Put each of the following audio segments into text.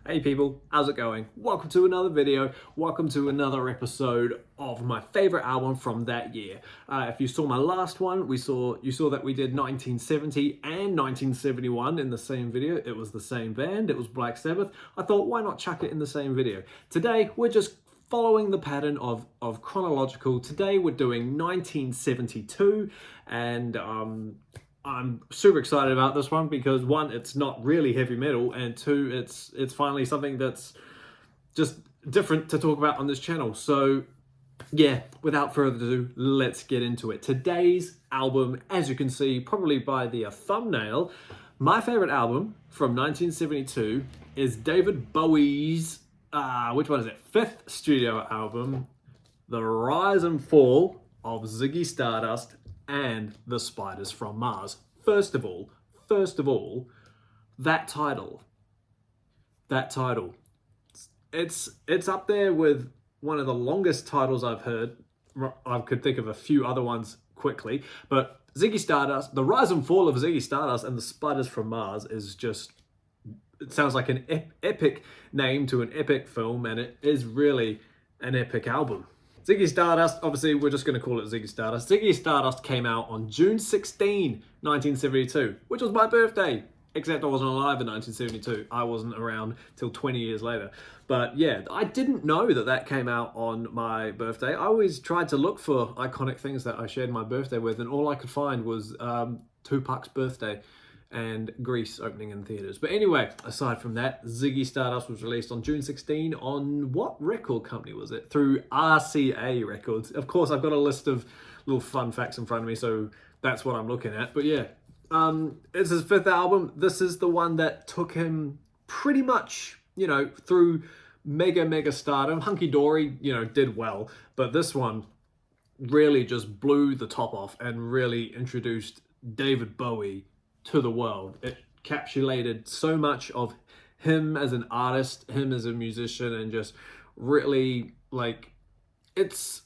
Hey people, how's it going? Welcome to another video. Welcome to another episode of my favorite album from that year. If you saw my last one, you saw that we did 1970 and 1971 in the same video. It was the same band, it was Black Sabbath. I thought, why not chuck it in the same video? Today, we're just following the pattern of chronological. Today, we're doing 1972, and I'm super excited about this one because one, it's not really heavy metal, and two, it's finally something that's just different to talk about on this channel. So yeah, without further ado, let's get into it. Today's album, as you can see probably by the thumbnail, my favorite album from 1972 is David Bowie's, which one is it? 5th studio album, The Rise and Fall of Ziggy Stardust and the Spiders from Mars. First of all, that title, it's up there with one of the longest titles I've heard. I could think of a few other ones quickly, but Ziggy Stardust, The Rise and Fall of Ziggy Stardust and the Spiders from Mars is just, it sounds like an epic name to an epic film, and it is really an epic album. Ziggy Stardust, obviously we're just going to call it Ziggy Stardust. Ziggy Stardust came out on June 16, 1972, which was my birthday, except I wasn't alive in 1972. I wasn't around till 20 years later. But yeah, I didn't know that came out on my birthday. I always tried to look for iconic things that I shared my birthday with, and all I could find was Tupac's birthday and Grease opening in theaters. But anyway, aside from that, Ziggy Stardust was released on June 16 on what record company was it? Through RCA Records. Of course, I've got a list of little fun facts in front of me, so that's what I'm looking at. But yeah, it's his 5th album. This is the one that took him pretty much, through mega stardom. Hunky Dory, did well, but this one really just blew the top off and really introduced David Bowie to the world. It encapsulated so much of him as an artist, him as a musician, and just really, like, it's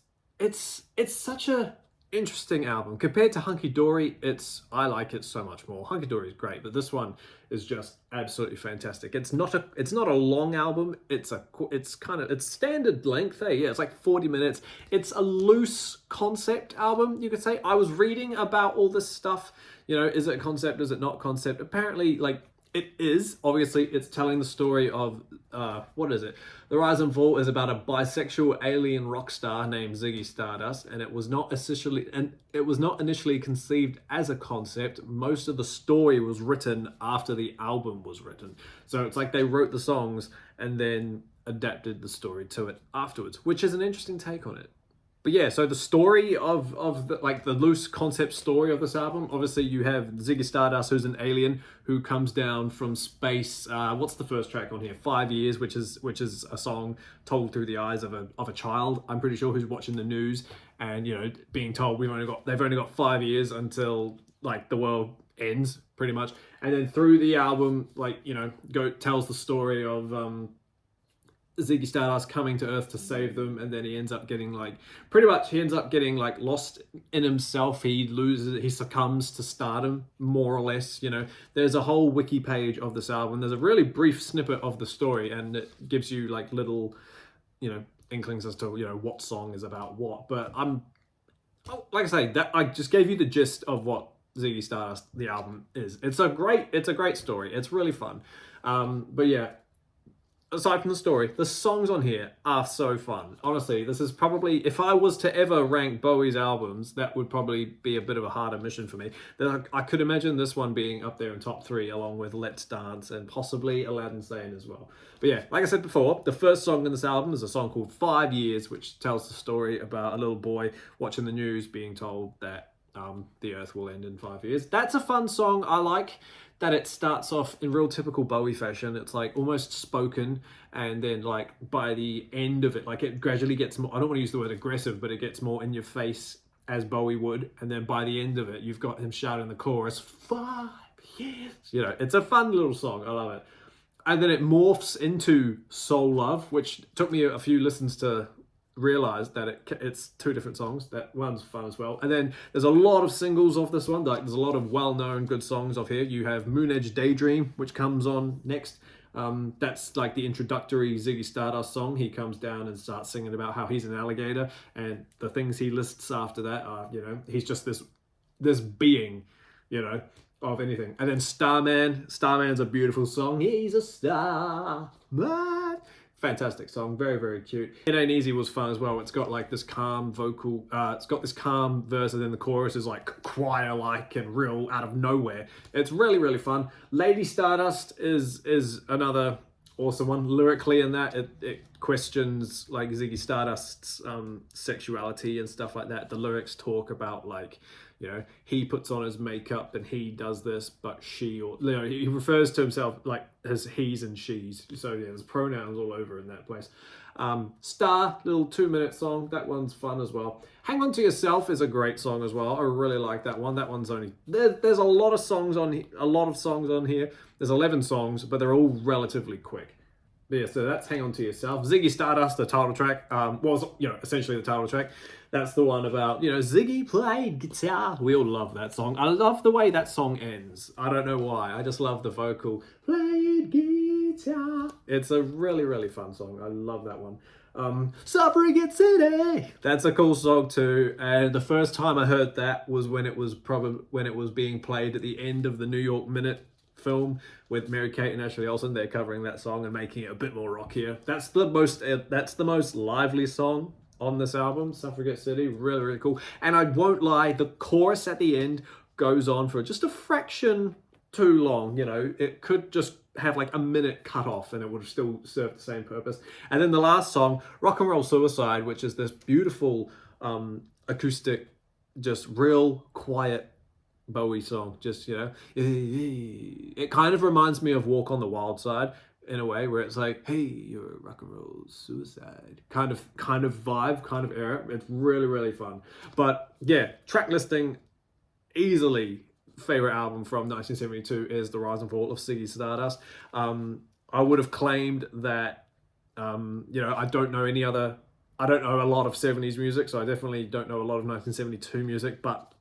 such a interesting album compared to Hunky Dory. I like it so much more. Hunky Dory is great, but this one is just absolutely fantastic. It's not a long album. It's standard length. Yeah, it's like 40 minutes. It's a loose concept album, you could say. I was reading about all this stuff. Is it concept? Is it not concept? Apparently, it is. Obviously, it's telling the story of, what is it? The Rise and Fall is about a bisexual alien rock star named Ziggy Stardust, and it was not initially conceived as a concept. Most of the story was written after the album was written. So it's like they wrote the songs and then adapted the story to it afterwards, which is an interesting take on it. But yeah, so the story of the loose concept story of this album, obviously you have Ziggy Stardust, who's an alien who comes down from space. What's the first track on here? 5 Years, which is a song told through the eyes of a child, I'm pretty sure, who's watching the news and being told they've only got 5 years until the world ends, pretty much. And then through the album, tells the story of Ziggy Stardust coming to Earth to save them, and then he ends up getting lost in himself. He succumbs to stardom, more or less. There's a whole wiki page of this album. There's a really brief snippet of the story, and it gives you little, inklings as to what song is about what. But like I say, that I just gave you the gist of what Ziggy Stardust, the album, is. It's a great story. It's really fun. But yeah. Aside from the story, the songs on here are so fun. Honestly, this is probably, if I was to ever rank Bowie's albums, that would probably be a bit of a harder mission for me. I could imagine this one being up there in top 3, along with Let's Dance and possibly Aladdin Sane as well. But yeah, like I said before, the first song in this album is a song called 5 Years, which tells the story about a little boy watching the news being told that the Earth will end in 5 years. That's a fun song. I like that it starts off in real typical Bowie fashion. It's almost spoken, and then by the end of it, it gradually gets more, I don't want to use the word aggressive, but it gets more in your face as Bowie would. And then by the end of it, you've got him shouting the chorus, 5 years. It's a fun little song. I love it. And then it morphs into Soul Love, which took me a few listens to realized that it's 2 different songs. That one's fun as well. And then there's a lot of singles off this one. There's a lot of well-known good songs off here. You have Moon Edge Daydream, which comes on next. That's like the introductory Ziggy Stardust song. He comes down and starts singing about how he's an alligator, and the things he lists after that are, he's just this being, of anything. And then Starman. Starman's a beautiful song. He's a star man. Fantastic song, very, very cute. It Ain't Easy was fun as well. It's got like this calm vocal, it's got this calm verse, and then the chorus is like choir-like and real out of nowhere. It's really, really fun. Lady Stardust is another awesome one. Lyrically in that, it questions like Ziggy Stardust's sexuality and stuff like that. The lyrics talk about like, he puts on his makeup and he does this, but she, or he refers to himself like as he's and she's. So yeah, there's pronouns all over in that place. Star, little 2-minute song. That one's fun as well. Hang On to Yourself is a great song as well. I really like that one. That one's only there's a lot of songs on here. There's 11 songs, but they're all relatively quick. Yeah, so that's Hang On to Yourself. Ziggy Stardust, the title track, was, essentially the title track. That's the one about, Ziggy played guitar. We all love that song. I love the way that song ends. I don't know why. I just love the vocal. Played guitar. It's a really, really fun song. I love that one. Suffragette City. That's a cool song too. And the first time I heard that was when it was being played at the end of the New York Minute film with Mary-Kate and Ashley Olsen. They're covering that song and making it a bit more rockier. That's the most lively song on this album, Suffragette City. Really, really cool. And I won't lie, the chorus at the end goes on for just a fraction too long. It could just have like a minute cut off and it would have still served the same purpose. And then the last song, Rock and Roll Suicide, which is this beautiful acoustic, just real quiet Bowie song. Just, it kind of reminds me of Walk on the Wild Side in a way, where it's like, hey, you're a rock and roll suicide kind of vibe, kind of era. It's really, really fun. But yeah, track listing, easily favorite album from 1972 is The Rise and Fall of Ziggy Stardust. I would have claimed that I don't know a lot of 70s music, so I definitely don't know a lot of 1972 music, but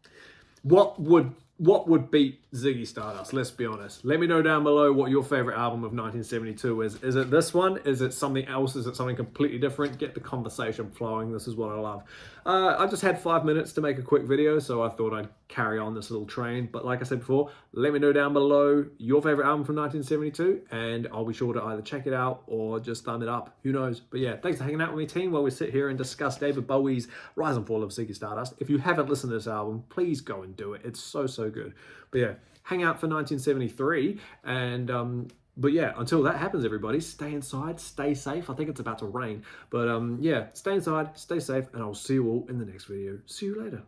what would beat Ziggy Stardust? Let's be honest. Let me know down below what your favorite album of 1972 is. Is it this one? Is it something else? Is it something completely different? Get the conversation flowing. This is what I love. I just had 5 minutes to make a quick video, so I thought I'd carry on this little train. But like I said before, let me know down below your favorite album from 1972, and I'll be sure to either check it out or just thumb it up. Who knows? But yeah, thanks for hanging out with me, team, while we sit here and discuss David Bowie's Rise and Fall of Ziggy Stardust. If you haven't listened to this album, please go and do it. It's so, so good. But yeah, hang out for 1973, and but yeah, until that happens, everybody, stay inside, stay safe. I think it's about to rain, but yeah, stay inside, stay safe, and I'll see you all in the next video. See you later.